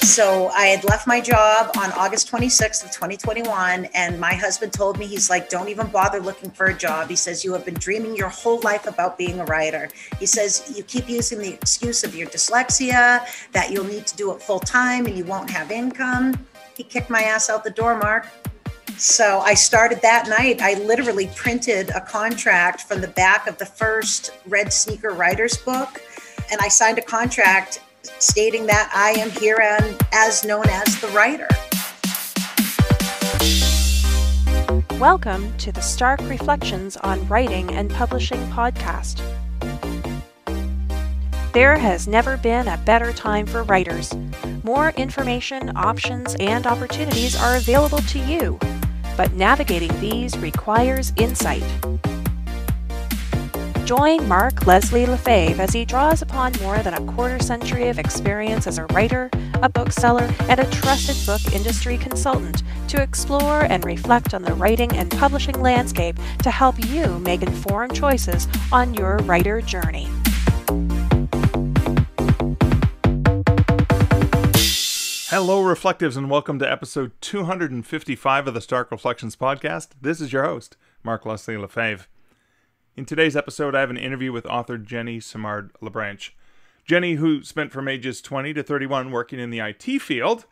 So I had left my job on August 26th of 2021, and my husband told me, he's like, don't even bother looking for a job. He says, you have been dreaming your whole life about being a writer. He says, you keep using the excuse of your dyslexia, that you'll need to do it full time and you won't have income. He kicked my ass out the door, Mark. So I started that night. I literally printed a contract from the back of the first Red Sneaker Writers book, and I signed a contract stating that I am here as known as the writer. Welcome to the Stark Reflections on Writing and Publishing podcast. There has never been a better time for writers. More information, options, and opportunities are available to you, but navigating these requires insight. Join Mark Leslie Lefebvre as he draws upon more than a quarter century of experience as a writer, a bookseller, and a trusted book industry consultant to explore and reflect on the writing and publishing landscape to help you make informed choices on your writer journey. Hello, Reflectives, and welcome to episode 255 of the Stark Reflections podcast. This is your host, Mark Leslie Lefebvre. In today's episode, I have an interview with author Jenny Simard LaBranche. Jenny, who spent from ages 20 to 31 working in the IT field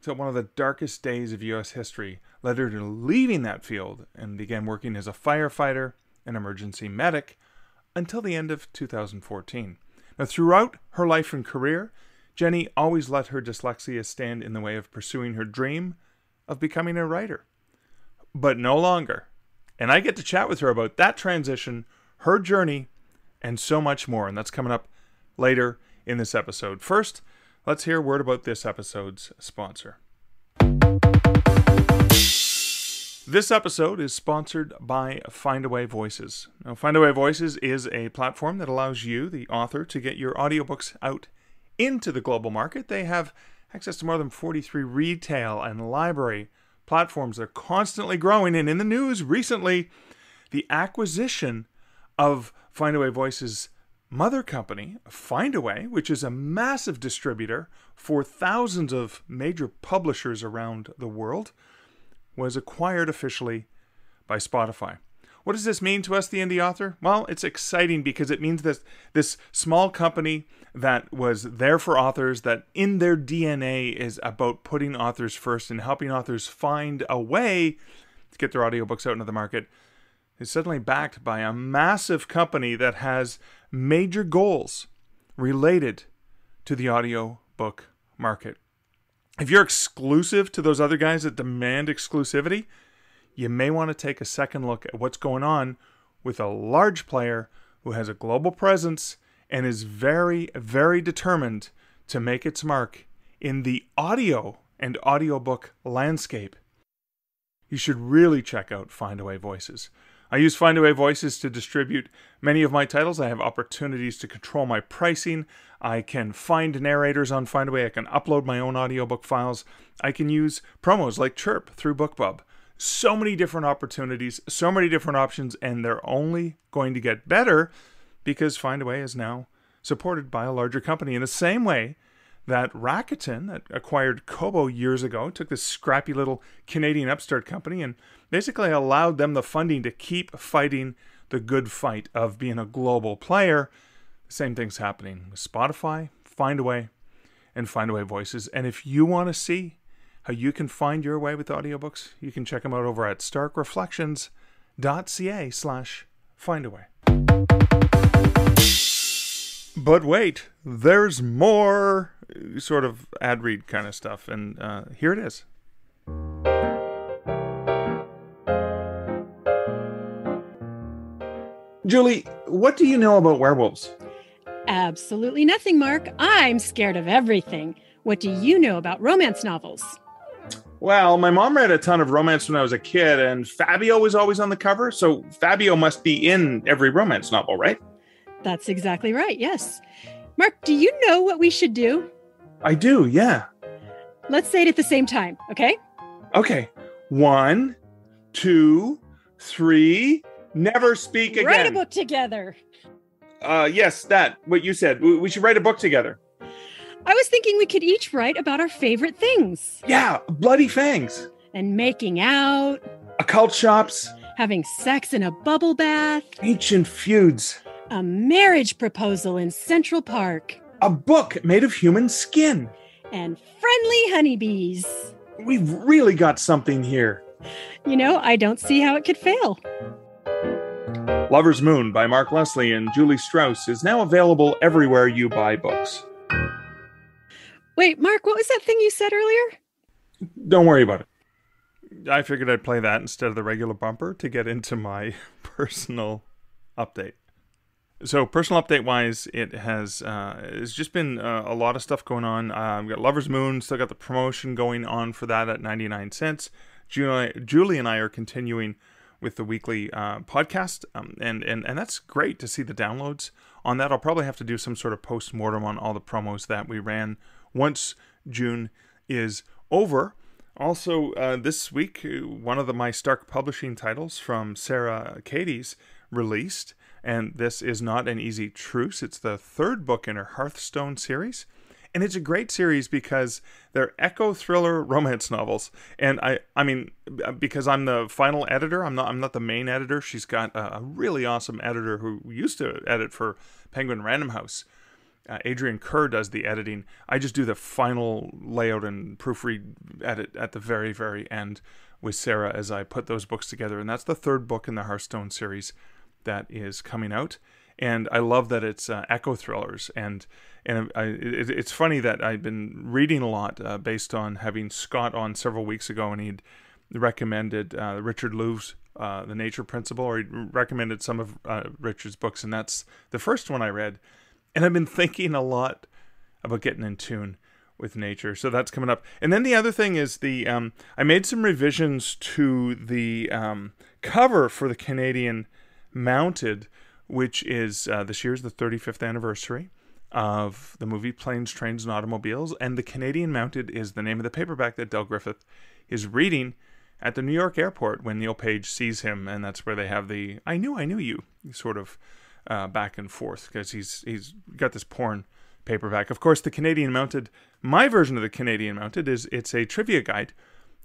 until one of the darkest days of U.S. history, led her to leaving that field and began working as a firefighter and emergency medic until the end of 2014. Now, throughout her life and career, Jenny always let her dyslexia stand in the way of pursuing her dream of becoming a writer. But no longer. And I get to chat with her about that transition, her journey, and so much more. And that's coming up later in this episode. First, let's hear a word about this episode's sponsor. This episode is sponsored by Findaway Voices. Now, Findaway Voices is a platform that allows you, the author, to get your audiobooks out into the global market. They have access to more than 43 retail and library platforms that are constantly growing, and in the news recently, the acquisition of Findaway Voices' mother company, Findaway, which is a massive distributor for thousands of major publishers around the world, was acquired officially by Spotify. What does this mean to us, the indie author? Well, it's exciting because it means that this small company that was there for authors, that in their DNA is about putting authors first and helping authors find a way to get their audiobooks out into the market, is suddenly backed by a massive company that has major goals related to the audiobook market. If you're exclusive to those other guys that demand exclusivity, you may want to take a second look at what's going on with a large player who has a global presence and is very, very determined to make its mark in the audio and audiobook landscape. You should really check out Findaway Voices. I use Findaway Voices to distribute many of my titles. I have opportunities to control my pricing. I can find narrators on Findaway. I can upload my own audiobook files. I can use promos like Chirp through BookBub. So many different opportunities, so many different options, and they're only going to get better because Findaway is now supported by a larger company. In the same way that Rakuten, that acquired Kobo years ago, took this scrappy little Canadian upstart company and basically allowed them the funding to keep fighting the good fight of being a global player. The same thing's happening with Spotify, Findaway, and Findaway Voices. And if you want to see how you can find your way with audiobooks, you can check them out over at starkreflections.ca/Findaway. But wait, there's more sort of ad read kind of stuff, and here it is. Julie, what do you know about werewolves? Absolutely nothing, Mark. I'm scared of everything. What do you know about romance novels? Well, my mom read a ton of romance when I was a kid, and Fabio was always on the cover, so Fabio must be in every romance novel, right? That's exactly right, yes. Mark, do you know what we should do? I do, yeah. Let's say it at the same time, okay? Okay. 1, 2, 3. Never speak again. Write a book together. Yes, what you said. We should write a book together. I was thinking we could each write about our favorite things. Yeah, bloody fangs. And making out. Occult shops. Having sex in a bubble bath. Ancient feuds. A marriage proposal in Central Park. A book made of human skin. And friendly honeybees. We've really got something here. You know, I don't see how it could fail. Lover's Moon by Mark Leslie and Julie Strauss is now available everywhere you buy books. Wait, Mark, what was that thing you said earlier? Don't worry about it. I figured I'd play that instead of the regular bumper to get into my personal update. So personal update-wise, it has it's just been a lot of stuff going on. We've got Lover's Moon, still got the promotion going on for that at 99 cents. Julie and I are continuing with the weekly podcast, and that's great to see the downloads on that. I'll probably have to do some sort of post-mortem on all the promos that we ran once June is over. Also, this week, one of my Stark Publishing titles from Sarah Katie's released, and this is Not an Easy Truce. It's the third book in her Hearthstone series, and it's a great series because they're echo thriller romance novels. And I mean, because I'm the final editor, I'm not the main editor. She's got a really awesome editor who used to edit for Penguin Random House. Adrian Kerr does the editing. I just do the final layout and proofread edit at the very, very end with Sarah as I put those books together. And that's the third book in the Hearthstone series that is coming out. And I love that it's echo thrillers. And it's funny that I've been reading a lot based on having Scott on several weeks ago, and he'd recommended Richard Louve's The Nature Principle, or he recommended some of Richard's books, and that's the first one I read. And I've been thinking a lot about getting in tune with nature. So that's coming up. And then the other thing is I made some revisions to the cover for the Canadian Mounted, which is this year's the 35th anniversary of the movie Planes, Trains, and Automobiles. And the Canadian Mounted is the name of the paperback that Del Griffith is reading at the New York airport when Neil Page sees him. And that's where they have the I knew you sort of back and forth, because he's got this porn paperback. Of course, the Canadian Mounted, my version of the Canadian Mounted it's a trivia guide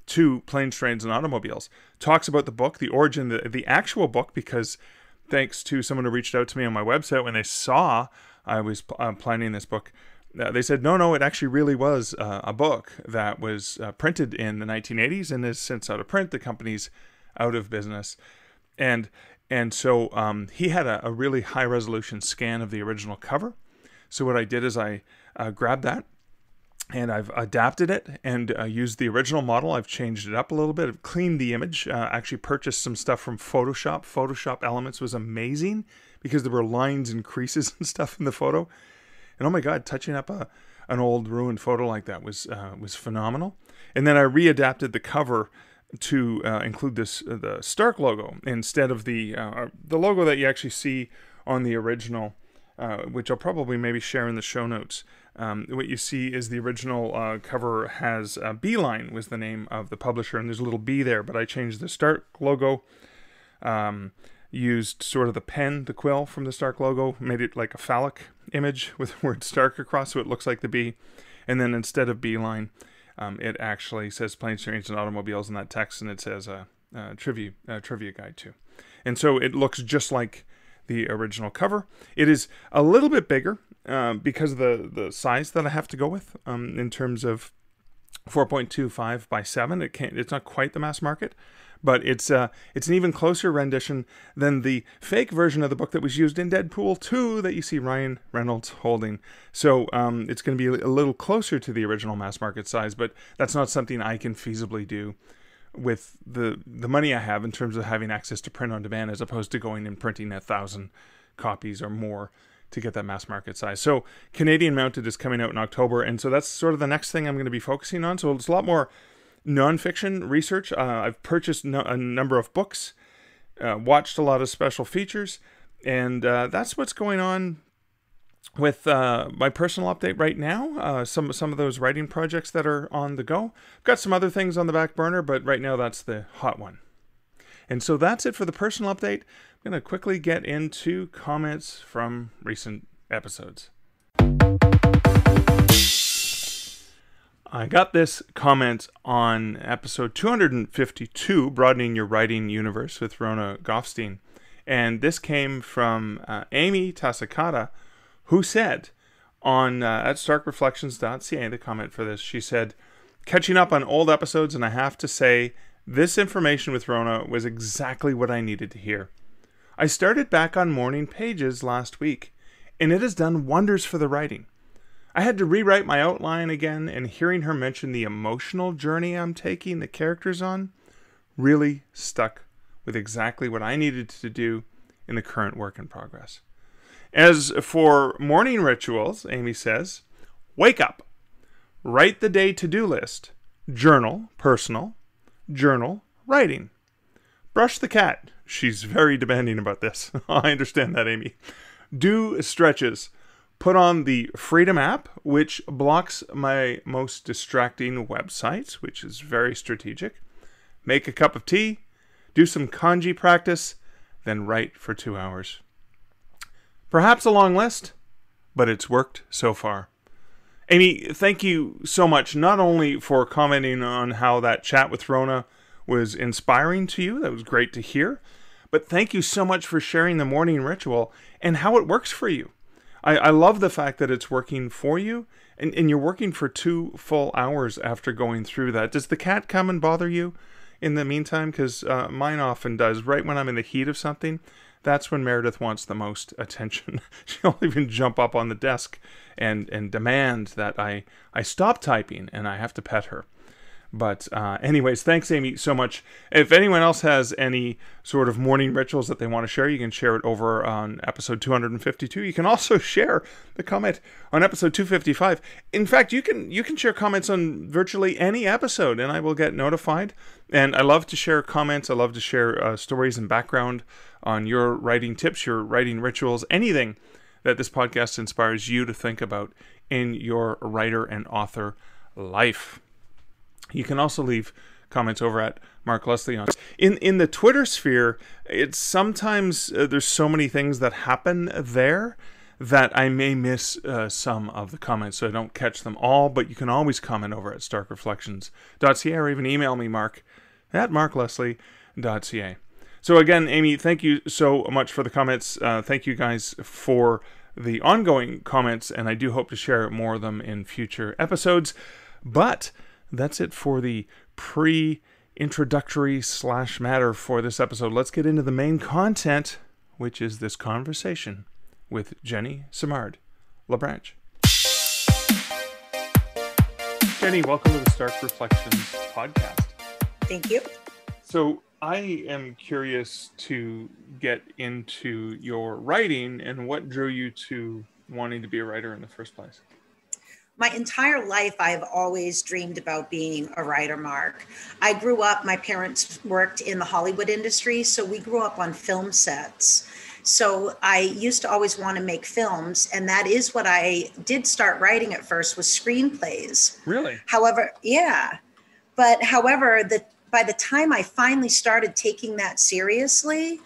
to Planes, Trains, and Automobiles. Talks about the book, the origin, the actual book, because thanks to someone who reached out to me on my website when they saw I was planning this book, they said, no, it actually really was a book that was printed in the 1980s and is since out of print. The company's out of business. And so he had a really high-resolution scan of the original cover. So what I did is I grabbed that, and I've adapted it and used the original model. I've changed it up a little bit. I've cleaned the image. Actually purchased some stuff from Photoshop. Photoshop Elements was amazing because there were lines and creases and stuff in the photo. And oh my God, touching up an old ruined photo like that was phenomenal. And then I readapted the cover to include the Stark logo instead of the logo that you actually see on the original, which I'll probably maybe share in the show notes. What you see is the original cover has Beeline was the name of the publisher, and there's a little B there, but I changed the Stark logo, used sort of the pen, the quill from the Stark logo, made it like a phallic image with the word Stark across so it looks like the B, and then instead of Beeline, it actually says Planes, Trains, and Automobiles in that text, and it says a trivia guide too. And so it looks just like the original cover. It is a little bit bigger because of the size that I have to go with in terms of 4.25 by 7. It's not quite the mass market, but it's an even closer rendition than the fake version of the book that was used in Deadpool 2 that you see Ryan Reynolds holding. So it's going to be a little closer to the original mass market size, but that's not something I can feasibly do with the money I have in terms of having access to print on demand, as opposed to going and printing 1,000 copies or more to get that mass market size. So Canadian Mounted is coming out in October, and so that's sort of the next thing I'm going to be focusing on. So it's a lot more nonfiction research. I've purchased a number of books, watched a lot of special features, and that's what's going on with my personal update right now. Some of those writing projects that are on the go. I've got some other things on the back burner, but right now that's the hot one. And so that's it for the personal update. I'm going to quickly get into comments from recent episodes. I got this comment on episode 252, Broadening Your Writing Universe with Rona Goffstein. And this came from Amy Tasakata, who said on at starkreflections.ca, the comment for this, she said, catching up on old episodes, and I have to say, this information with Rona was exactly what I needed to hear. I started back on morning pages last week, and it has done wonders for the writing. I had to rewrite my outline again, and hearing her mention the emotional journey I'm taking the characters on really stuck with exactly what I needed to do in the current work in progress. As for morning rituals, Amy says, wake up, write the day to-do list, journal, personal, journal, writing. Brush the cat. She's very demanding about this. I understand that, Amy. Do stretches. Put on the Freedom app, which blocks my most distracting websites, which is very strategic. Make a cup of tea, do some kanji practice, then write for 2 hours. Perhaps a long list, but it's worked so far. Amy, thank you so much, not only for commenting on how that chat with Rona was inspiring to you, that was great to hear, but thank you so much for sharing the morning ritual and how it works for you. I love the fact that it's working for you, and you're working for 2 full hours after going through that. Does the cat come and bother you in the meantime? Because mine often does. Right when I'm in the heat of something, that's when Meredith wants the most attention. She'll even jump up on the desk and demand that I stop typing, and I have to pet her. But anyways, thanks, Amy, so much. If anyone else has any sort of morning rituals that they want to share, you can share it over on episode 252. You can also share the comment on episode 255. In fact, you can share comments on virtually any episode, and I will get notified. And I love to share comments. I love to share stories and background on your writing tips, your writing rituals, anything that this podcast inspires you to think about in your writer and author life. You can also leave comments over at Mark Leslie on. In the Twitter sphere, it's sometimes there's so many things that happen there that I may miss some of the comments, so I don't catch them all, but you can always comment over at starkreflections.ca or even email me, Mark, at markleslie.ca. So again, Amy, thank you so much for the comments. Thank you guys for the ongoing comments, and I do hope to share more of them in future episodes. But that's it for the pre-introductory / matter for this episode. Let's get into the main content, which is this conversation with Jenny Simard LaBranche. Jenny, welcome to the Stark Reflections podcast. Thank you. So I am curious to get into your writing and what drew you to wanting to be a writer in the first place. My entire life, I've always dreamed about being a writer, Mark. I grew up, my parents worked in the Hollywood industry, so we grew up on film sets. So I used to always want to make films, and that is what I did start writing at first, was screenplays. Really? However, yeah. But however, by the time I finally started taking that seriously,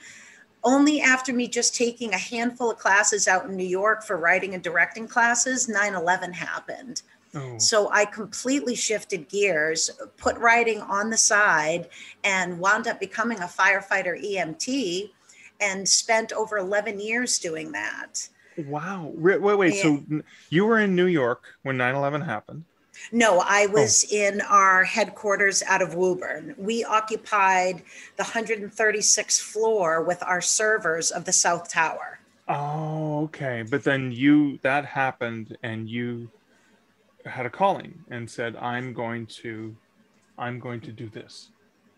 only after me just taking a handful of classes out in New York for writing and directing classes, 9/11 happened. Oh. So I completely shifted gears, put writing on the side, and wound up becoming a firefighter EMT and spent over 11 years doing that. Wow. Wait. Yeah. So you were in New York when 9/11 happened? No, I was in our headquarters out of Woburn. We occupied the 136th floor with our servers of the South Tower. Oh, okay. But then that happened and you had a calling and said, I'm going to do this.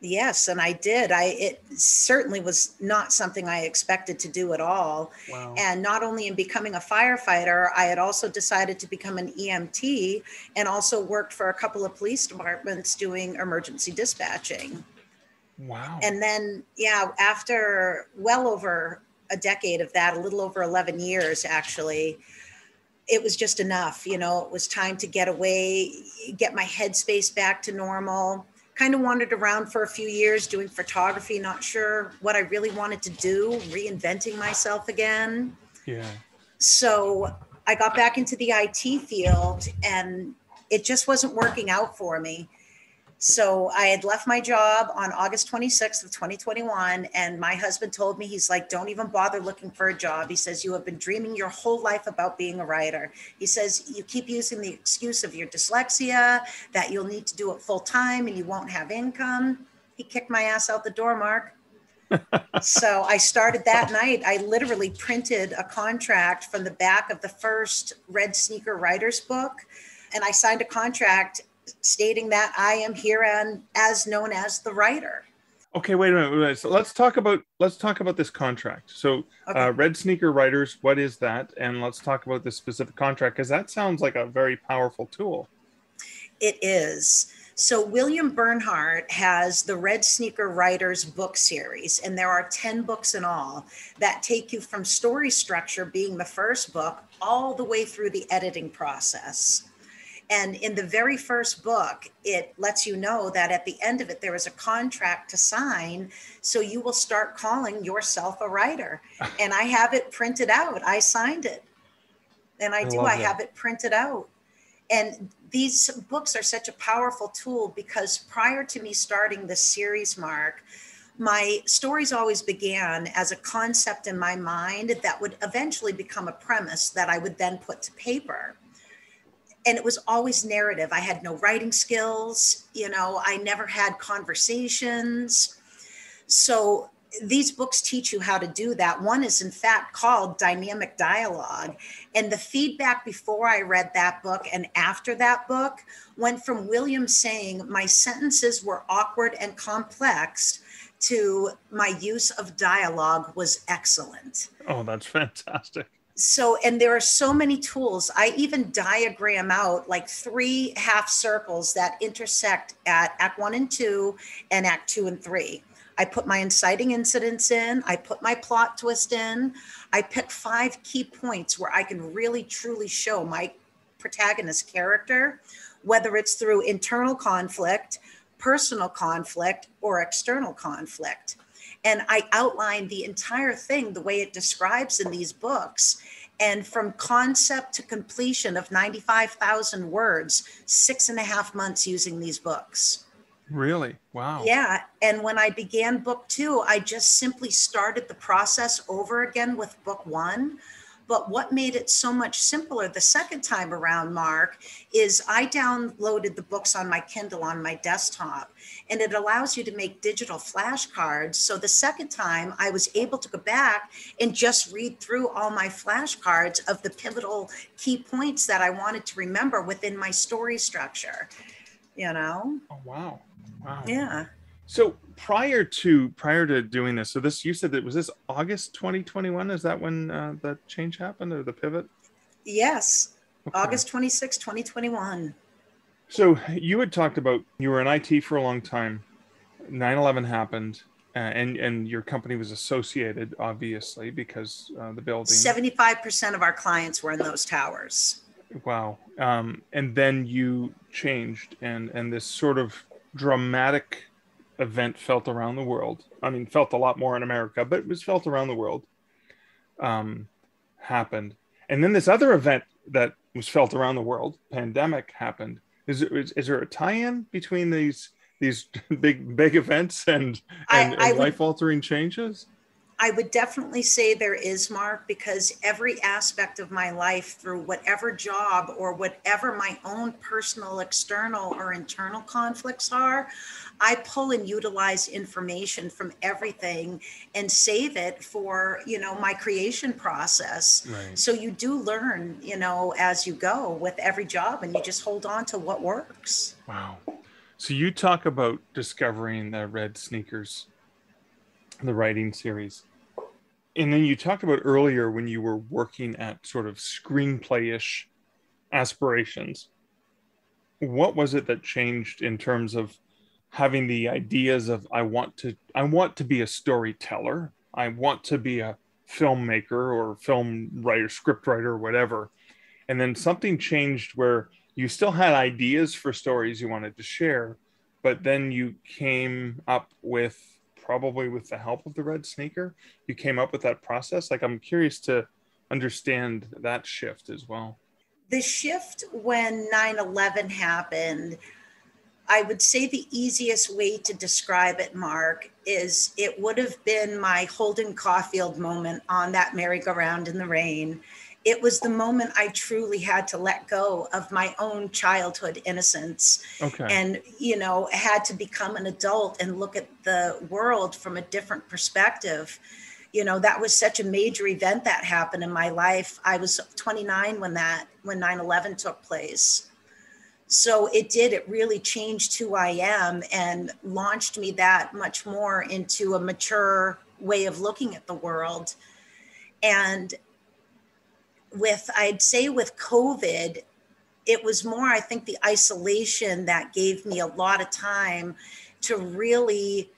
Yes, and I did. It certainly was not something I expected to do at all. Wow. And not only in becoming a firefighter, I had also decided to become an EMT and also worked for a couple of police departments doing emergency dispatching. Wow. And then, after well over a decade of that, a little over 11 years, actually, it was just enough. It was time to get away, get my headspace back to normal. Kind of wandered around for a few years doing photography, not sure what I really wanted to do, reinventing myself again. Yeah. So I got back into the IT field and it just wasn't working out for me. So I had left my job on August 26th of 2021. And my husband told me, he's like, don't even bother looking for a job. He says, you have been dreaming your whole life about being a writer. He says, you keep using the excuse of your dyslexia, that you'll need to do it full time and you won't have income. He kicked my ass out the door, Mark. So I started that night. I literally printed a contract from the back of the first Red Sneaker Writers book. And I signed a contract stating that I am here and as known as the writer. Okay, wait a minute. So let's talk about this contract. So Okay. Red Sneaker Writers, what is that? And let's talk about this specific contract, because that sounds like a very powerful tool. It is. So William Bernhardt has the Red Sneaker Writers book series, and there are 10 books in all that take you from story structure being the first book all the way through the editing process. And in the very first book, it lets you know that at the end of it, there is a contract to sign. So you will start calling yourself a writer. And I have it printed out. I signed it. And I have it printed out. And these books are such a powerful tool because prior to me starting this series, Mark, my stories always began as a concept in my mind that would eventually become a premise that I would then put to paper. And it was always narrative. I had no writing skills, I never had conversations. So these books teach you how to do that. One is in fact called Dynamic Dialogue. And the feedback before I read that book and after that book went from William saying my sentences were awkward and complex to my use of dialogue was excellent. Oh, that's fantastic. So, and there are so many tools. I even diagram out like 3 half circles that intersect at Act 1 and 2 and Act 2 and 3. I put my inciting incidents in, I put my plot twist in, I pick 5 key points where I can really truly show my protagonist character, whether it's through internal conflict, personal conflict, or external conflict. And I outline the entire thing the way it describes in these books. And from concept to completion of 95,000 words, 6.5 months using these books. Really? Wow. Yeah. And when I began book 2, I just simply started the process over again with book 1. But what made it so much simpler the second time around, Mark, is I downloaded the books on my Kindle on my desktop, and it allows you to make digital flashcards. So the second time I was able to go back and just read through all my flashcards of the pivotal key points that I wanted to remember within my story structure, Oh, wow. Wow. Yeah. So prior to doing this, so this, you said that was this August 2021? Is that when the change happened, or the pivot? Yes. Okay. August 26, 2021. So you had talked about you were in IT for a long time. 9/11 happened, and your company was associated, obviously, because the building. 75% of our clients were in those towers. Wow. And then you changed, and this sort of dramatic event felt around the world. I mean, felt a lot more in America, but it was felt around the world. Happened, and then this other event that was felt around the world, pandemic, happened. Is there a tie-in between these big events and life-altering changes? I would definitely say there is, Mark, because every aspect of my life, through whatever job or whatever my own personal, external, or internal conflicts are, I pull and utilize information from everything and save it for, my creation process. Right. So you do learn, as you go with every job, and you just hold on to what works. Wow. So you talk about discovering the Red Sneakers, the writing series. And then you talked about earlier when you were working at sort of screenplay-ish aspirations. What was it that changed in terms of having the ideas of I want to be a storyteller, I want to be a filmmaker or film writer, script writer, or whatever. And then something changed where you still had ideas for stories you wanted to share, but then you came up with, probably with the help of the Red Sneaker, you came up with that process. Like, I'm curious to understand that shift as well. The shift when 9/11 happened, I would say the easiest way to describe it, Mark, is it would have been my Holden Caulfield moment on that merry-go-round in the rain. It was the moment I truly had to let go of my own childhood innocence Okay. and, had to become an adult and look at the world from a different perspective. That was such a major event that happened in my life. I was 29 when 9/11 took place. So it really changed who I am and launched me that much more into a mature way of looking at the world. And I'd say with COVID, it was more, I think, the isolation that gave me a lot of time to really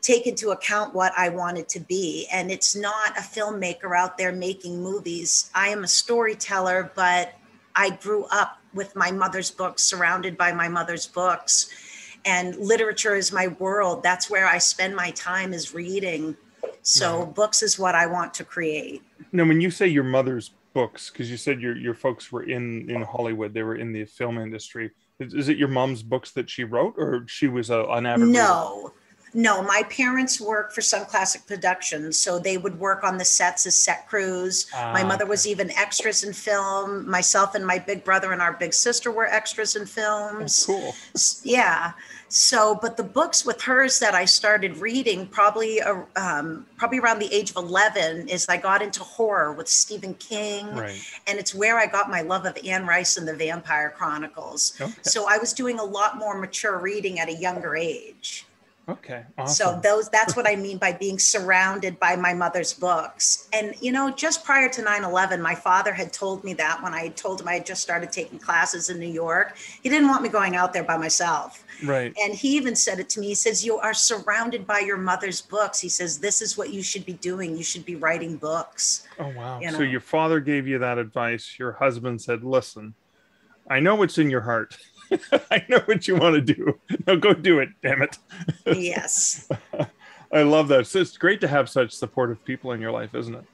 take into account what I wanted to be. And it's not a filmmaker out there making movies. I am a storyteller, but I grew up with my mother's books, surrounded by my mother's books. And literature is my world. That's where I spend my time, is reading. So books is what I want to create. Now, when you say your mother's books, because you said your folks were in Hollywood, they were in the film industry. Is it your mom's books that she wrote, or she was an avid reader? No, my parents worked for Sun Classic Productions, so they would work on the sets as set crews. My mother was even extras in film. Myself and my big brother and our big sister were extras in films. Oh, cool. Yeah. So, but the books with hers that I started reading probably around the age of 11 is I got into horror with Stephen King. Right. And it's where I got my love of Anne Rice and the Vampire Chronicles. Okay. So I was doing a lot more mature reading at a younger age. Okay, awesome. So that's what I mean by being surrounded by my mother's books. And, just prior to 9/11, my father had told me that when I told him I had just started taking classes in New York. He didn't want me going out there by myself. Right. And he even said it to me. He says, you are surrounded by your mother's books. He says, this is what you should be doing. You should be writing books. Oh, wow. So your father gave you that advice. Your husband said, listen, I know what's in your heart. I know what you want to do. Now go do it, damn it. Yes. I love that. So it's great to have such supportive people in your life, isn't it?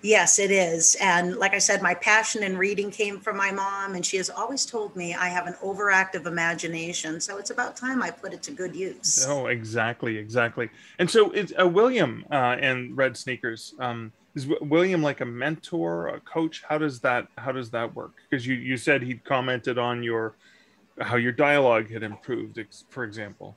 Yes, it is. And like I said, my passion in reading came from my mom, and she has always told me I have an overactive imagination. So it's about time I put it to good use. Oh, exactly. And so it's William and Red Sneakers. Is William like a mentor, a coach? How does that work? Because you said he'd commented on how your dialogue had improved, for example.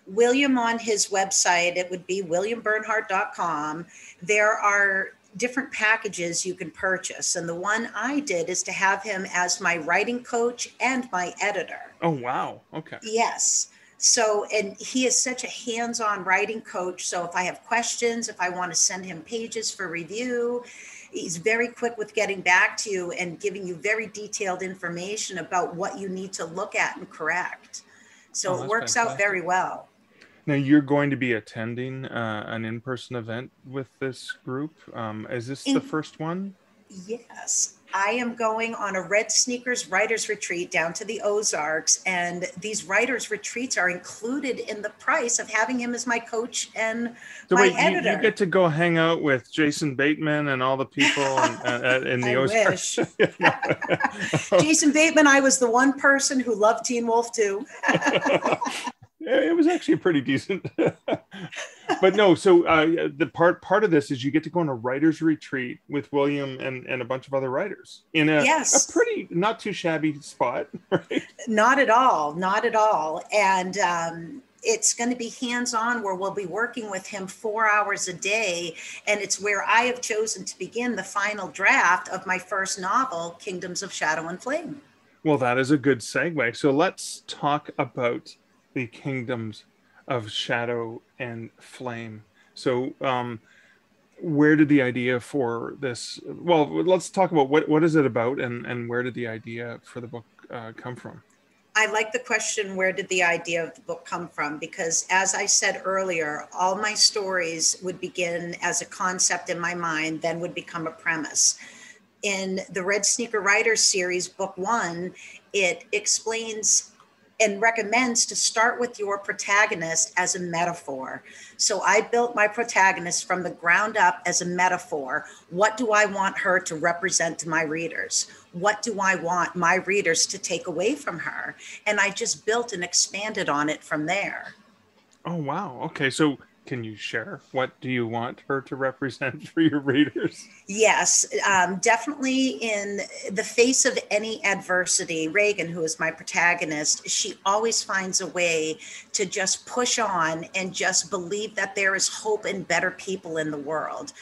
William, on his website, it would be williambernhardt.com. There are different packages you can purchase. And the one I did is to have him as my writing coach and my editor. Oh, wow. Okay. Yes. So, and he is such a hands-on writing coach. So if I have questions, if I want to send him pages for review, he's very quick with getting back to you and giving you very detailed information about what you need to look at and correct. So it works out very well. Now you're going to be attending an in-person event with this group. Is this the first one? Yes. I am going on a Red Sneakers writers retreat down to the Ozarks, and these writers retreats are included in the price of having him as my coach and my editor. You get to go hang out with Jason Bateman and all the people in the Ozarks. Wish. Jason Bateman, I was the one person who loved Teen Wolf too. It was actually pretty decent. But no, so the part of this is you get to go on a writer's retreat with William and a bunch of other writers in a pretty not too shabby spot, right? Not at all. And it's going to be hands-on, where we'll be working with him 4 hours a day. And it's where I have chosen to begin the final draft of my first novel, Kingdoms of Shadow and Flame. Well, that is a good segue. So let's talk about the Kingdoms of Shadow and Flame. So where did the idea for this, well, let's talk about what is it about and where did the idea for the book come from? I like the question, where did the idea of the book come from? Because as I said earlier, all my stories would begin as a concept in my mind, then would become a premise. In the Red Sneaker Writers series, book 1, it explains and recommends to start with your protagonist as a metaphor. So I built my protagonist from the ground up as a metaphor. What do I want her to represent to my readers? What do I want my readers to take away from her? And I just built and expanded on it from there. Oh, wow. Okay. So can you share, what do you want her to represent for your readers? Yes, definitely in the face of any adversity, Reagan, who is my protagonist, she always finds a way to just push on and just believe that there is hope and better people in the world.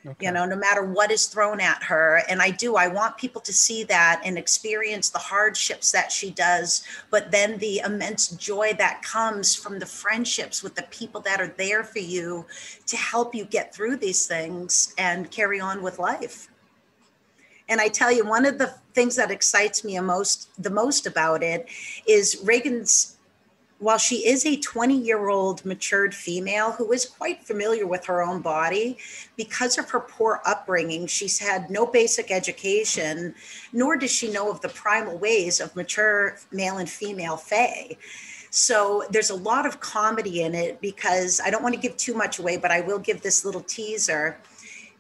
Okay. You know, no matter what is thrown at her. And I want people to see that and experience the hardships that she does, but then the immense joy that comes from the friendships with the people that are there for you to help you get through these things and carry on with life. And I tell you, one of the things that excites me the most about it is Reagan's, while she is a 20-year-old matured female who is quite familiar with her own body, because of her poor upbringing, she's had no basic education, nor does she know of the primal ways of mature male and female fae. So there's a lot of comedy in it, because I don't want to give too much away, but I will give this little teaser.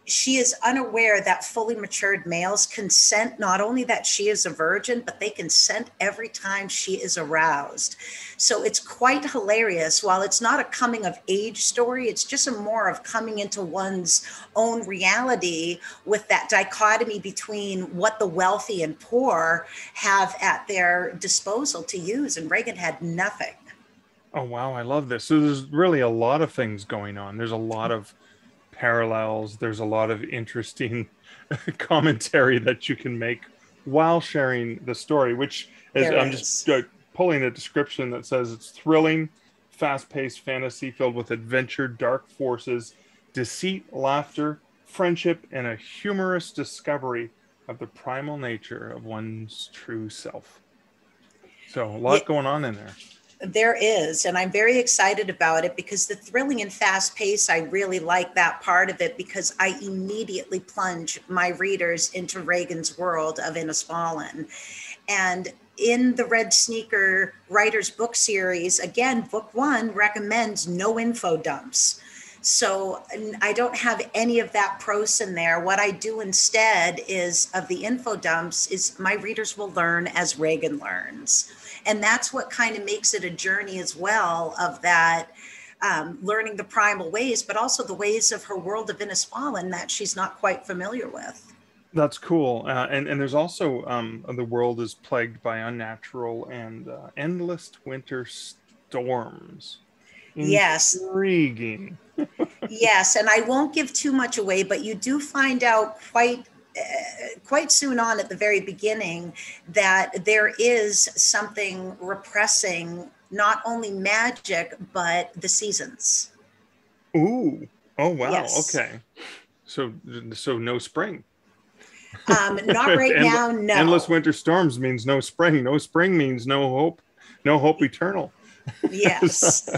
She is unaware that fully matured males consent, not only that she is a virgin, but they consent every time she is aroused. So it's quite hilarious. While it's not a coming of age story, it's just a more of coming into one's own reality with that dichotomy between what the wealthy and poor have at their disposal to use. And Reagan had nothing. Oh, wow. I love this. So there's really a lot of things going on. There's a lot of parallels. There's a lot of interesting commentary that you can make while sharing the story, which is, I'm just pulling a description that says it's thrilling, fast-paced fantasy filled with adventure, dark forces, deceit, laughter, friendship, and a humorous discovery of the primal nature of one's true self. So a lot going on in there. There is, and I'm very excited about it, because the thrilling and fast pace, I really like that part of it, because I immediately plunge my readers into Reagan's world of Innisfallen. And in the Red Sneaker Writers book series, again, book 1 recommends no info dumps. So I don't have any of that prose in there. What I do instead is, of the info dumps, is my readers will learn as Reagan learns. And that's what kind of makes it a journey as well, of that learning the primal ways, but also the ways of her world of Innisfallen that she's not quite familiar with. That's cool. And there's also the world is plagued by unnatural and endless winter storms. Yes. Intriguing. Yes. And I won't give too much away, but you do find out quite soon on at the very beginning that there is something repressing not only magic, but the seasons. Ooh. Oh, wow. Yes. Okay. So no spring. Not right now, no. Endless winter storms means no spring. No spring means no hope. No hope eternal. Yes.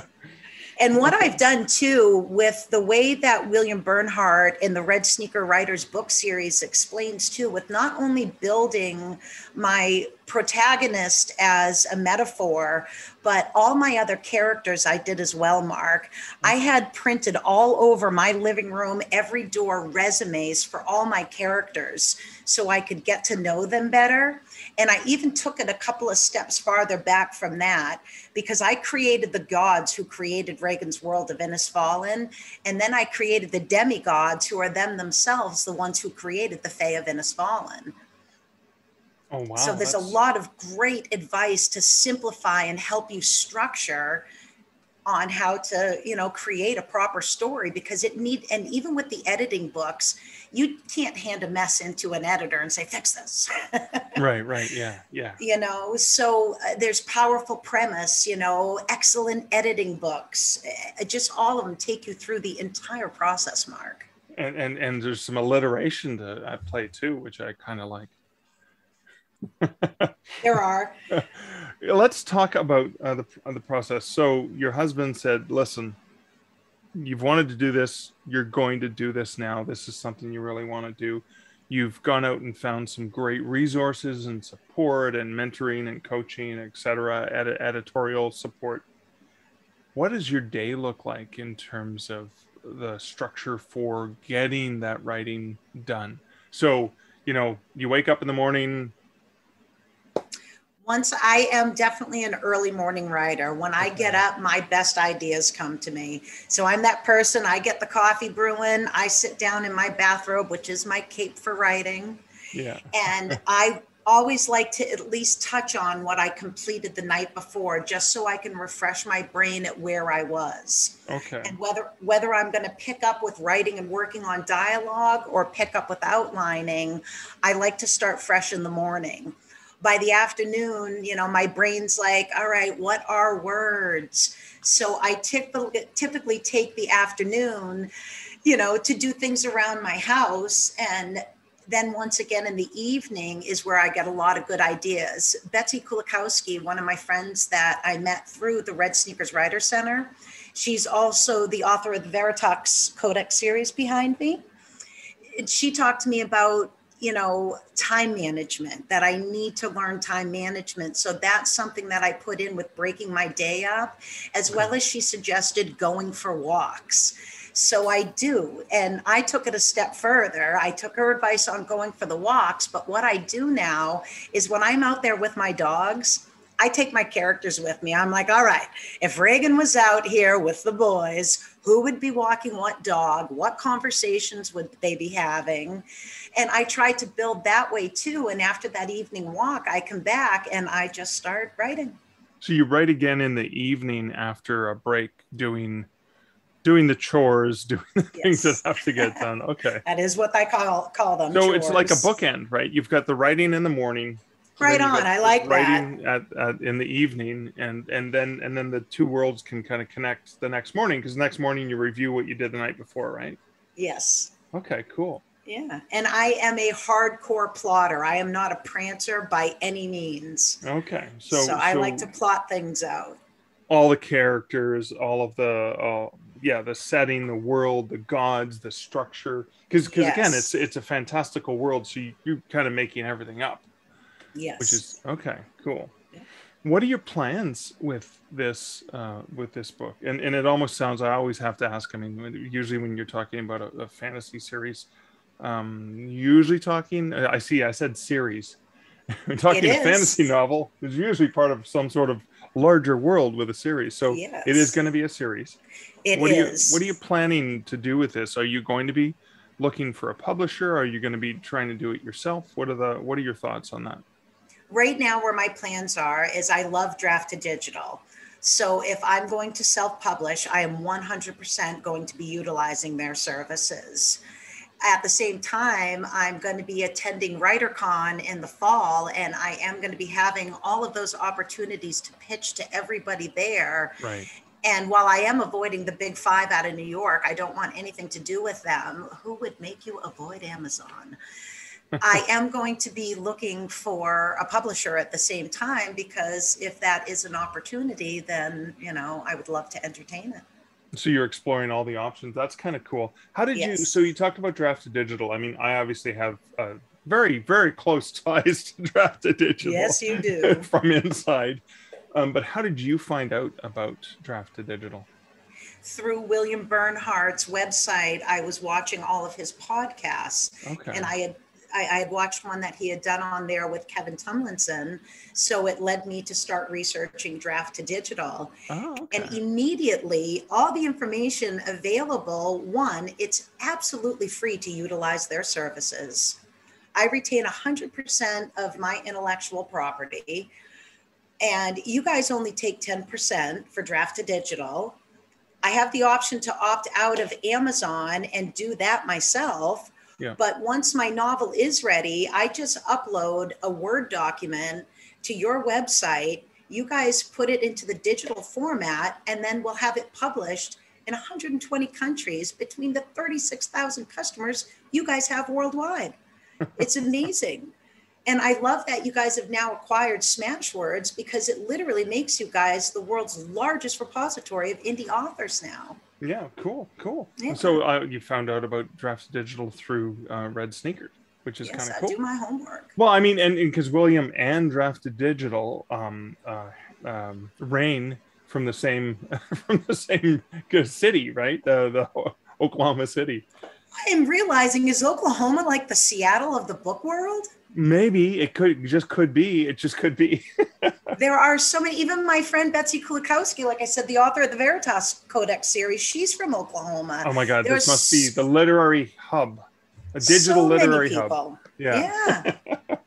And what I've done too, with the way that William Bernhardt in the Red Sneaker Writers book series explains too, with not only building my protagonist as a metaphor, but all my other characters I did as well, Mark. I had printed all over my living room, every door, resumes for all my characters so I could get to know them better. And I even took it a couple of steps farther back from that, because I created the gods who created Reagan's world of Innisfallen. And then I created the demigods, who are them themselves, the ones who created the Fae of Innisfallen. Oh, wow. So there's a lot of great advice to simplify and help you structure on how to, create a proper story, because and even with the editing books, you can't hand a mess into an editor and say, fix this. Right. Yeah. So there's powerful premise, excellent editing books, just all of them take you through the entire process, Mark. And there's some alliteration at play too, which I kind of like. There are. Let's talk about the process. So your husband said, listen, you've wanted to do this. You're going to do this now. This is something you really want to do. You've gone out and found some great resources and support and mentoring and coaching, etc., editorial support. What does your day look like in terms of the structure for getting that writing done? So, you wake up in the morning. Once I am definitely an early morning writer. When I get up, my best ideas come to me. So I'm that person. I get the coffee brewing. I sit down in my bathrobe, which is my cape for writing. Yeah. And I always like to at least touch on what I completed the night before, just so I can refresh my brain at where I was. Okay. And whether I'm going to pick up with writing and working on dialogue or pick up with outlining, I like to start fresh in the morning. By the afternoon, my brain's like, all right, what are words? So I typically take the afternoon, to do things around my house. And then once again in the evening is where I get a lot of good ideas. Betsy Kulikowski, one of my friends that I met through the Red Sneakers Writer Center, she's also the author of the Veritox Codex series behind me. She talked to me about time management, that I need to learn time management. So that's something that I put in with breaking my day up, as well as she suggested going for walks. So I do. And I took it a step further. I took her advice on going for the walks. But what I do now is when I'm out there with my dogs, I take my characters with me. I'm like, all right, if Reagan was out here with the boys, who would be walking what dog? What conversations would they be having? And I try to build that way too. And after that evening walk, I come back and I just start writing. So you write again in the evening after a break, doing the chores, doing the things that have to get done. Okay. That is what I call them. So chores. It's like a bookend, right? You've got the writing in the morning. Right on. I like writing that. in the evening, and then the two worlds can kind of connect the next morning, because next morning you review what you did the night before, right? Yes. Okay, cool. Yeah. And I am a hardcore plotter. I am not a prancer by any means. Okay. So I like to plot things out. All the characters, all of the the setting, the world, the gods, the structure, because again, it's a fantastical world, so you're kind of making everything up. Yes. Which is okay, cool. Yeah. What are your plans with this book? And it almost sounds, I always have to ask, I mean, usually when you're talking about a fantasy series, usually talking, I said series. We're talking a fantasy novel is usually part of some sort of larger world with a series. So It is going to be a series. What are you planning to do with this? Are you going to be looking for a publisher? Are you going to be trying to do it yourself? What are your thoughts on that? Right now, where my plans are is I love Draft to Digital. So if I'm going to self-publish, I am 100% going to be utilizing their services. At the same time, I'm going to be attending WriterCon in the fall, and I am going to be having all of those opportunities to pitch to everybody there. Right. And while I am avoiding the big five out of New York, I don't want anything to do with them. Who would make you avoid Amazon? I am going to be looking for a publisher at the same time, because if that is an opportunity, then, I would love to entertain it. So you're exploring all the options. That's kind of cool. How did you, so you talked about Draft to Digital. I mean, I obviously have very, very close ties to Draft to Digital. Yes, you do. From inside. But how did you find out about Draft to Digital? Through William Bernhardt's website. I was watching all of his podcasts. Okay. And I had watched one that he had done on there with Kevin Tumlinson. So it led me to start researching Draft to Digital. Oh, okay. And immediately, all the information available, one, it's absolutely free to utilize their services. I retain 100% of my intellectual property. And you guys only take 10% for Draft to Digital. I have the option to opt out of Amazon and do that myself. Yeah. But once my novel is ready, I just upload a Word document to your website. You guys put it into the digital format, and then we'll have it published in 120 countries between the 36,000 customers you guys have worldwide. It's amazing. And I love that you guys have now acquired Smashwords, because it literally makes you guys the world's largest repository of indie authors now. Yeah, cool. Yeah. So you found out about Draft to Digital through Red Sneakers. which is yes, kind of I cool. do my homework. Well, I mean, and because William and Drafted Digital reign from the same city, right? The Oklahoma City. I am realizing, is Oklahoma like the Seattle of the book world? Maybe it could be. There are so many, even my friend Betsy Kulikowski, like I said, the author of the Veritas Codex series, she's from Oklahoma. Oh my God, There's this must be the literary hub, a digital so literary many people. hub. Yeah.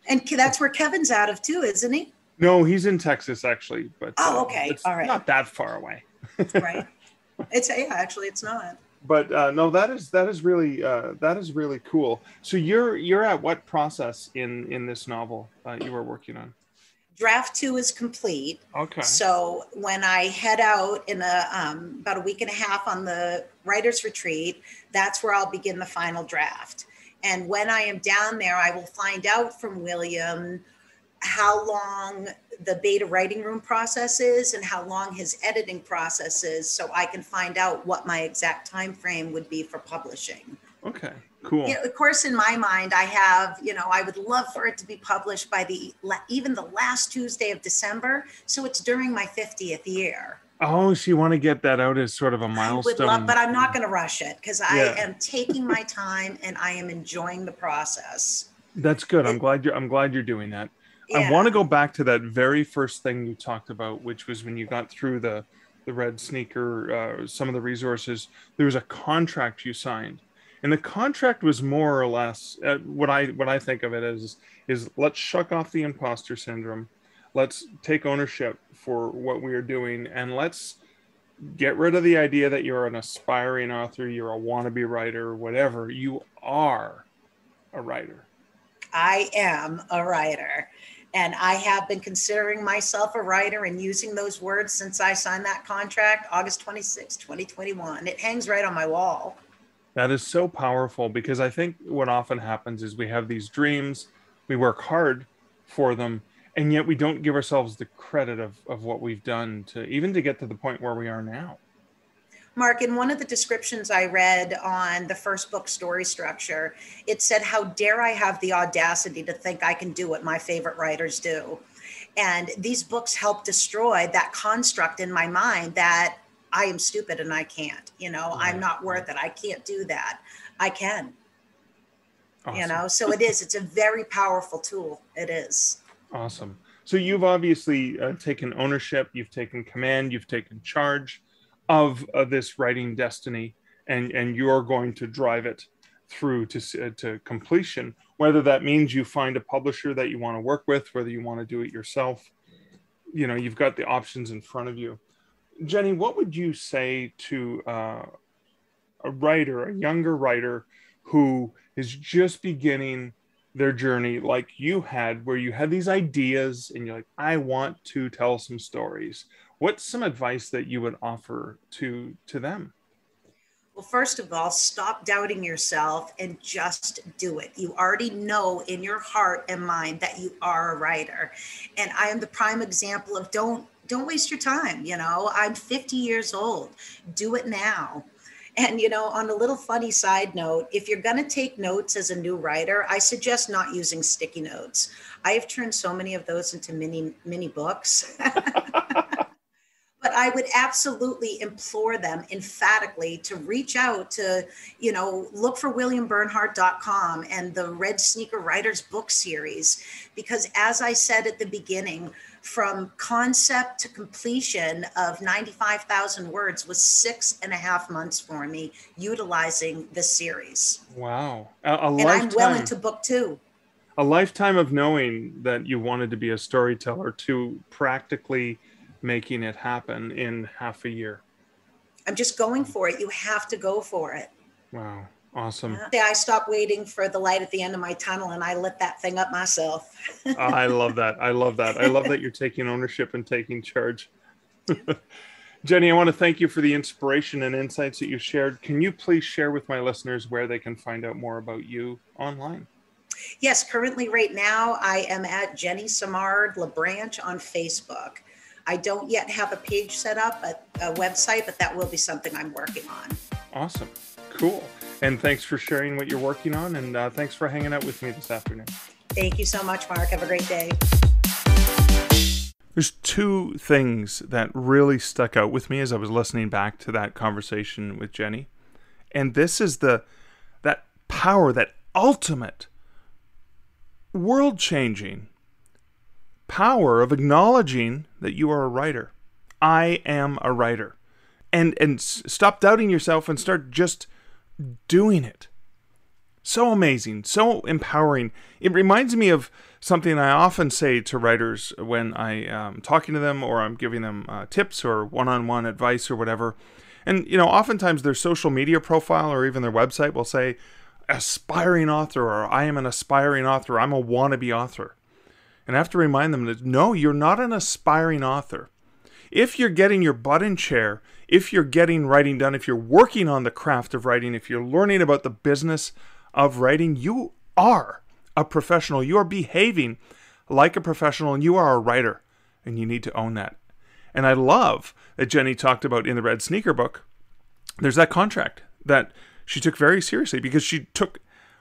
And that's where Kevin's out of too, isn't he? No, he's in Texas actually, but okay, it's all right, not that far away. Right. Actually, it's not. But no, that is really cool. So you're at what process in this novel you were working on? Draft 2 is complete. Okay. So when I head out in about a week and a half on the writer's retreat, that's where I'll begin the final draft. And when I am down there, I will find out from William how long the beta writing room process is and how long his editing process is, so I can find out what my exact time frame would be for publishing. Okay, cool. Of course, in my mind, I have, I would love for it to be published by even the last Tuesday of December. So it's during my 50th year. Oh, so you want to get that out as sort of a milestone. I would love, but I'm not going to rush it because I am taking my time and I am enjoying the process. That's good. I'm glad you're doing that. Yeah. I want to go back to that very first thing you talked about, which was when you got through the red sneaker, some of the resources, there was a contract you signed. And the contract was more or less what I think of it as is let's shuck off the imposter syndrome. Let's take ownership for what we are doing. And let's get rid of the idea that you're an aspiring author, you're a wannabe writer, whatever. You are a writer. I am a writer. And I have been considering myself a writer and using those words since I signed that contract, August 26, 2021. It hangs right on my wall. That is so powerful because I think what often happens is we have these dreams, we work hard for them, and yet we don't give ourselves the credit of what we've done to get to the point where we are now. Mark, in one of the descriptions I read on the first book, Story Structure, it said, how dare I have the audacity to think I can do what my favorite writers do? And these books help destroy that construct in my mind that I am stupid and I can't, I'm not worth it. I can't do that. I can, awesome. So it's a very powerful tool. It is. Awesome. So you've obviously taken ownership, you've taken command, you've taken charge of this writing destiny, and you're going to drive it through to completion, whether that means you find a publisher that you want to work with, whether you want to do it yourself. You've got the options in front of you. Jenny, what would you say to a younger writer who is just beginning their journey like you had, where you had these ideas and you're like, I want to tell some stories? What's some advice that you would offer to them? Well, first of all, stop doubting yourself and just do it. You already know in your heart and mind that you are a writer. And I am the prime example of don't waste your time. I'm 50 years old. Do it now. And, on a little funny side note, if you're going to take notes as a new writer, I suggest not using sticky notes. I have turned so many of those into mini books. But I would absolutely implore them emphatically to reach out to, look for WilliamBernhardt.com and the Red Sneaker Writers book series. Because as I said at the beginning, from concept to completion of 95,000 words was 6.5 months for me utilizing this series. Wow. And I'm well into book 2. A lifetime of knowing that you wanted to be a storyteller to practically making it happen in half a year. I'm just going for it. You have to go for it. Wow. Awesome. I stopped waiting for the light at the end of my tunnel and I lit that thing up myself. I love that. I love that you're taking ownership and taking charge. Jenny, I want to thank you for the inspiration and insights that you shared. Can you please share with my listeners where they can find out more about you online? Yes, currently right now I am at Jenny Simard LaBranche on Facebook. I don't yet have a page set up, a website, but that will be something I'm working on. Awesome. Cool. And thanks for sharing what you're working on, and thanks for hanging out with me this afternoon. Thank you so much, Mark. Have a great day. There's two things that really stuck out with me as I was listening back to that conversation with Jenny. And this is that power, that ultimate world-changing power of acknowledging that you are a writer. I am a writer. And stop doubting yourself and start just doing it. So amazing, so empowering. It reminds me of something I often say to writers when I am talking to them or I'm giving them tips or one-on-one advice or whatever. And, oftentimes their social media profile or even their website will say, aspiring author, or I am an aspiring author, I'm a wannabe author. And I have to remind them that, no, you're not an aspiring author. If you're getting your butt in chair, if you're getting writing done, if you're working on the craft of writing, if you're learning about the business of writing, you are a professional. You are behaving like a professional, and you are a writer, and you need to own that. And I love that Jenny talked about in the Red Sneaker book, there's that contract that she took very seriously because she took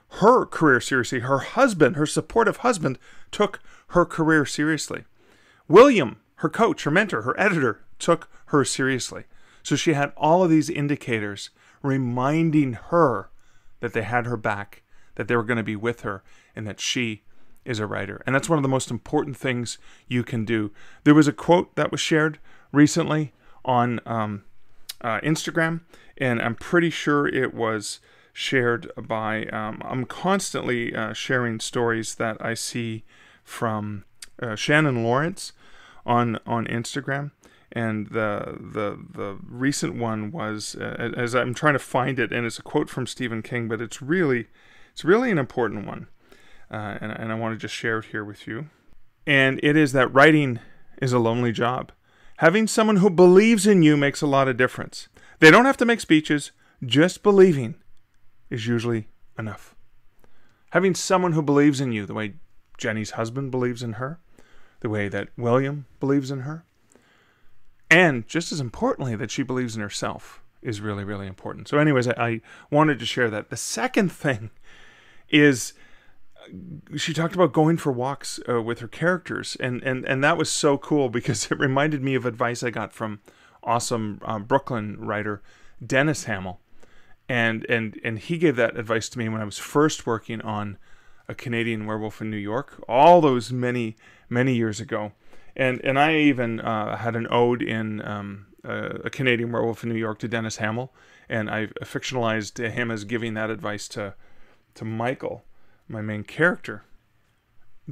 her career seriously. Her husband, her supportive husband, took her career seriously. William, her coach, her mentor, her editor, took her seriously. So she had all of these indicators reminding her that they had her back, that they were going to be with her, and that she is a writer. And that's one of the most important things you can do. There was a quote that was shared recently on Instagram, and I'm pretty sure it was shared by, I'm constantly sharing stories that I see from Shannon Lawrence on Instagram. And the recent one was, as I'm trying to find it, and it's a quote from Stephen King, but it's really an important one. And I want to just share it here with you. And it is that writing is a lonely job. Having someone who believes in you makes a lot of difference. They don't have to make speeches. Just believing is usually enough. Having someone who believes in you, the way Jenny's husband believes in her, the way that William believes in her, and just as importantly, that she believes in herself is really, really important. So anyways, I wanted to share that. The second thing is she talked about going for walks with her characters. And that was so cool because it reminded me of advice I got from awesome Brooklyn writer Dennis Hamill. And he gave that advice to me when I was first working on A Canadian Werewolf in New York, all those many, many years ago. And I even had an ode in A Canadian Werewolf in New York to Dennis Hamill, and I fictionalized him as giving that advice to Michael, my main character.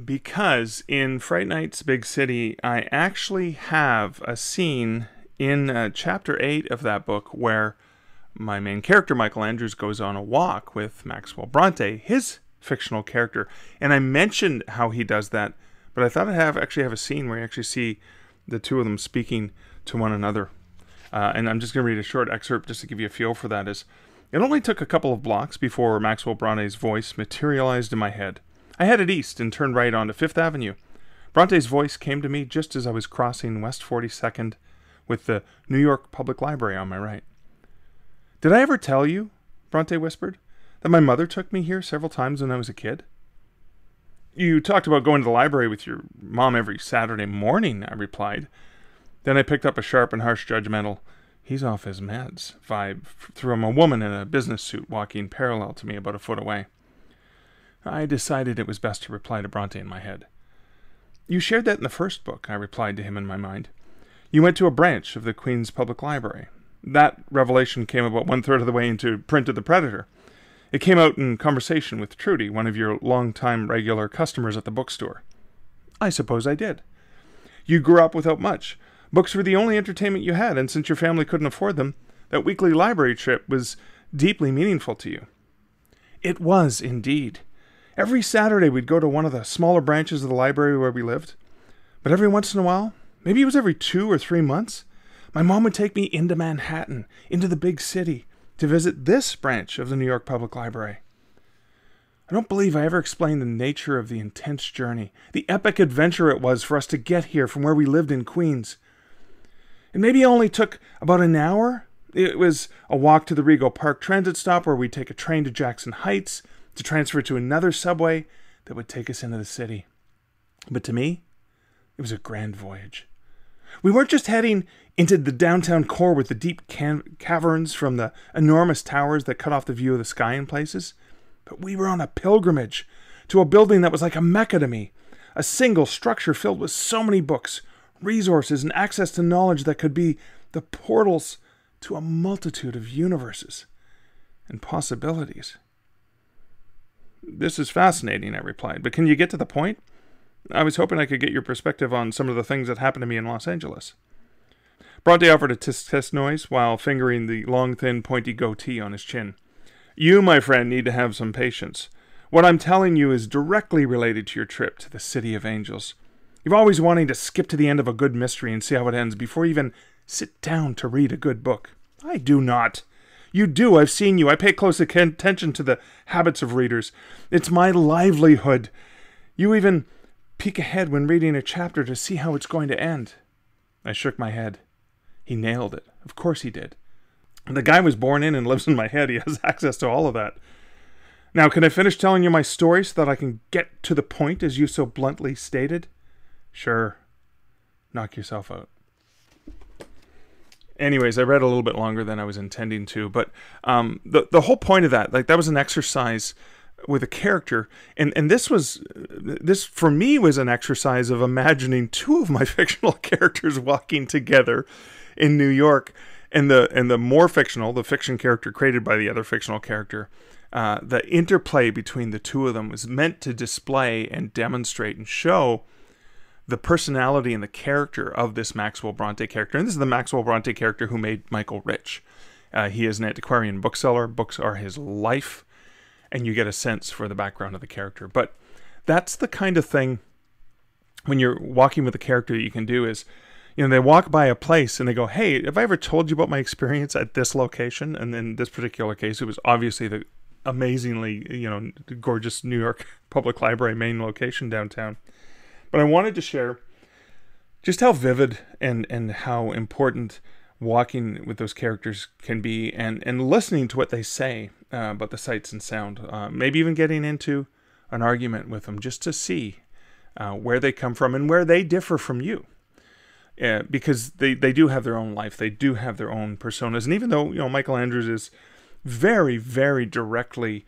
Because in Fright Nights Big City, I actually have a scene in chapter 8 of that book where my main character, Michael Andrews, goes on a walk with Maxwell Bronte, his fictional character. And I mentioned how he does that, but I thought I'd actually have a scene where you actually see the two of them speaking to one another. And I'm just going to read a short excerpt just to give you a feel for that. It only took a couple of blocks before Maxwell Bronte's voice materialized in my head. I headed east and turned right onto Fifth Avenue. Bronte's voice came to me just as I was crossing West 42nd with the New York Public Library on my right. "Did I ever tell you," Bronte whispered, "that my mother took me here several times when I was a kid?" "You talked about going to the library with your mom every Saturday morning," I replied. Then I picked up a sharp and harsh judgmental, "he's off his meds" vibe from a woman in a business suit walking parallel to me about a foot away. I decided it was best to reply to Bronte in my head. "You shared that in the first book," I replied to him in my mind. "You went to a branch of the Queen's Public Library. That revelation came about 1/3 of the way into Print of the Predator. It came out in conversation with Trudy, one of your long-time regular customers at the bookstore." "I suppose I did." "You grew up without much. Books were the only entertainment you had, and since your family couldn't afford them, that weekly library trip was deeply meaningful to you." It was, indeed. Every Saturday we'd go to one of the smaller branches of the library where we lived. But every once in a while, maybe it was every 2 or 3 months, my mom would take me into Manhattan, into the big city, to visit this branch of the New York Public Library. I don't believe I ever explained the nature of the intense journey, the epic adventure it was for us to get here from where we lived in Queens. It maybe only took about an hour, It was a walk to the Rego Park transit stop where we'd take a train to Jackson Heights to transfer to another subway that would take us into the city. But to me, it was a grand voyage. We weren't just heading into the downtown core with the deep caverns from the enormous towers that cut off the view of the sky in places, but we were on a pilgrimage to a building that was like a Mecca to me, a single structure filled with so many books, resources, and access to knowledge that could be the portals to a multitude of universes and possibilities. "This is fascinating," I replied, "but can you get to the point? I was hoping I could get your perspective on some of the things that happened to me in Los Angeles." Bronte offered a tisk-tisk noise while fingering the long, thin, pointy goatee on his chin. "You, my friend, need to have some patience. What I'm telling you is directly related to your trip to the City of Angels. You've always wanting to skip to the end of a good mystery and see how it ends before you even sit down to read a good book. I do not. You do. I've seen you. I pay close attention to the habits of readers. It's my livelihood. You even peek ahead when reading a chapter to see how it's going to end." I shook my head. He nailed it. Of course he did. The guy was born in and lives in my head. He has access to all of that. "Now, can I finish telling you my story so that I can get to the point, as you so bluntly stated?" "Sure. Knock yourself out." Anyways, I read a little bit longer than I was intending to, but the whole point of that, like, that was an exercise with a character, and this for me was an exercise of imagining two of my fictional characters walking together in New York, and the more fictional, the fiction character created by the other fictional character, the interplay between the two of them was meant to display and demonstrate and show the personality and the character of this Maxwell Bronte character. And this is the Maxwell Bronte character who made Michael rich. He is an antiquarian bookseller. Books are his life, and you get a sense for the background of the character. But that's the kind of thing when you're walking with a character that you can do is, they walk by a place and they go, "Hey, have I ever told you about my experience at this location?" And in this particular case, it was obviously the amazingly, gorgeous New York Public Library main location downtown. But I wanted to share just how vivid and how important walking with those characters can be, and listening to what they say about the sights and sound. Maybe even getting into an argument with them just to see where they come from and where they differ from you. Because they do have their own life. They do have their own personas. And even though, Michael Andrews is very, very directly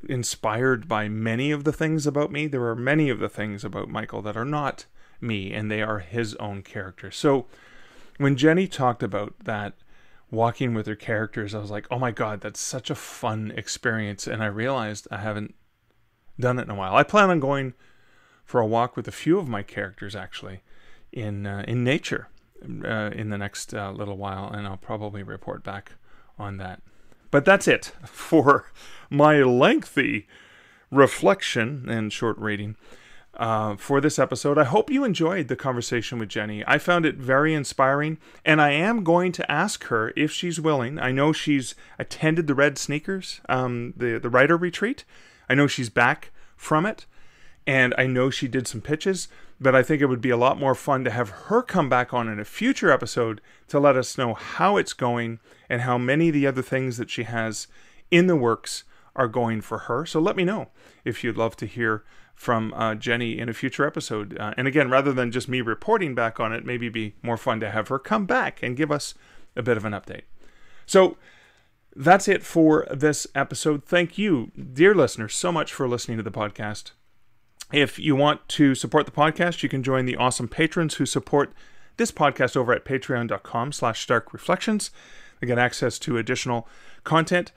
inspired by many of the things about me, there are many of the things about Michael that are not me, and they are his own character. So when Jenny talked about that, walking with her characters, I was like, oh my God, that's such a fun experience. And I realized I haven't done it in a while. I plan on going for a walk with a few of my characters, actually, in nature in the next little while, and I'll probably report back on that. But that's it for my lengthy reflection and short reading for this episode. I hope you enjoyed the conversation with Jenny. I found it very inspiring, and I am going to ask her if she's willing. I know she's attended the Red Sneakers, the writer retreat. I know she's back from it, and I know she did some pitches, but I think it would be a lot more fun to have her come back on in a future episode to let us know how it's going and how many of the other things that she has in the works are going for her. So let me know if you'd love to hear from Jenny in a future episode. And again, rather than just me reporting back on it, maybe it'd be more fun to have her come back and give us a bit of an update. So that's it for this episode. Thank you, dear listeners, so much for listening to the podcast. If you want to support the podcast, you can join the awesome patrons who support this podcast over at patreon.com/starkreflections. They get access to additional content.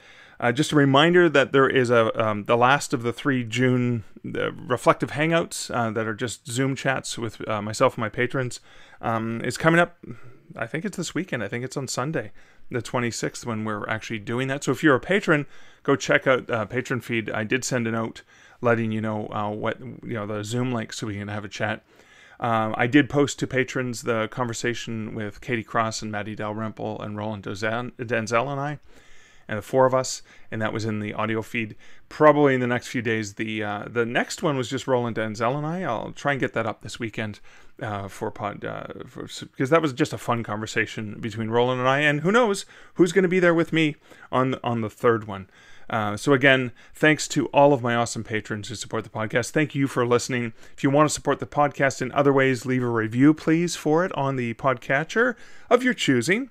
Just a reminder that there is the last of the 3 June reflective hangouts that are just Zoom chats with myself and my patrons is coming up. I think it's this weekend. I think it's on Sunday, the 26th, when we're actually doing that. So if you're a patron, go check out Patron Feed. I did send a note letting you know what the Zoom link so we can have a chat. I did post to patrons the conversation with Katie Cross and Maddie Dalrymple and Roland Denzel and I. and the four of us, and that was in the audio feed. Probably in the next few days. The next one was just Roland Denzel and I. I'll try and get that up this weekend because that was just a fun conversation between Roland and I, and who knows who's going to be there with me on the third one. So again, thanks to all of my awesome patrons who support the podcast. Thank you for listening. If you want to support the podcast in other ways, leave a review, please, for it on the podcatcher of your choosing.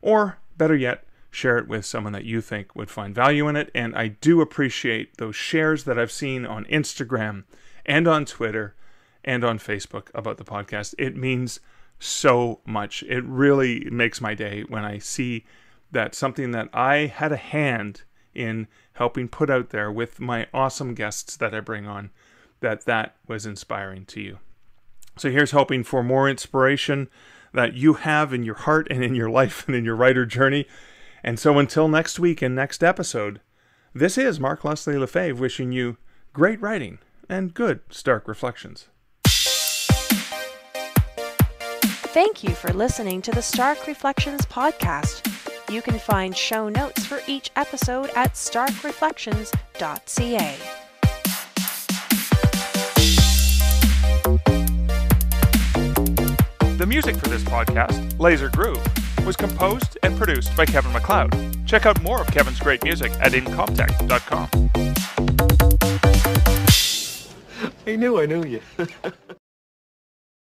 Or, better yet, share it with someone that you think would find value in it. And I do appreciate those shares that I've seen on Instagram and on Twitter and on Facebook about the podcast. It means so much. It really makes my day when I see that something that I had a hand in helping put out there with my awesome guests that I bring on, that was inspiring to you. So here's hoping for more inspiration that you have in your heart and in your life and in your writer journey. And so until next week and next episode, this is Mark Leslie Lefebvre wishing you great writing and good Stark Reflections. Thank you for listening to the Stark Reflections podcast. You can find show notes for each episode at starkreflections.ca. The music for this podcast, Laser Groove, was composed and produced by Kevin MacLeod. Check out more of Kevin's great music at incomptech.com. I knew you.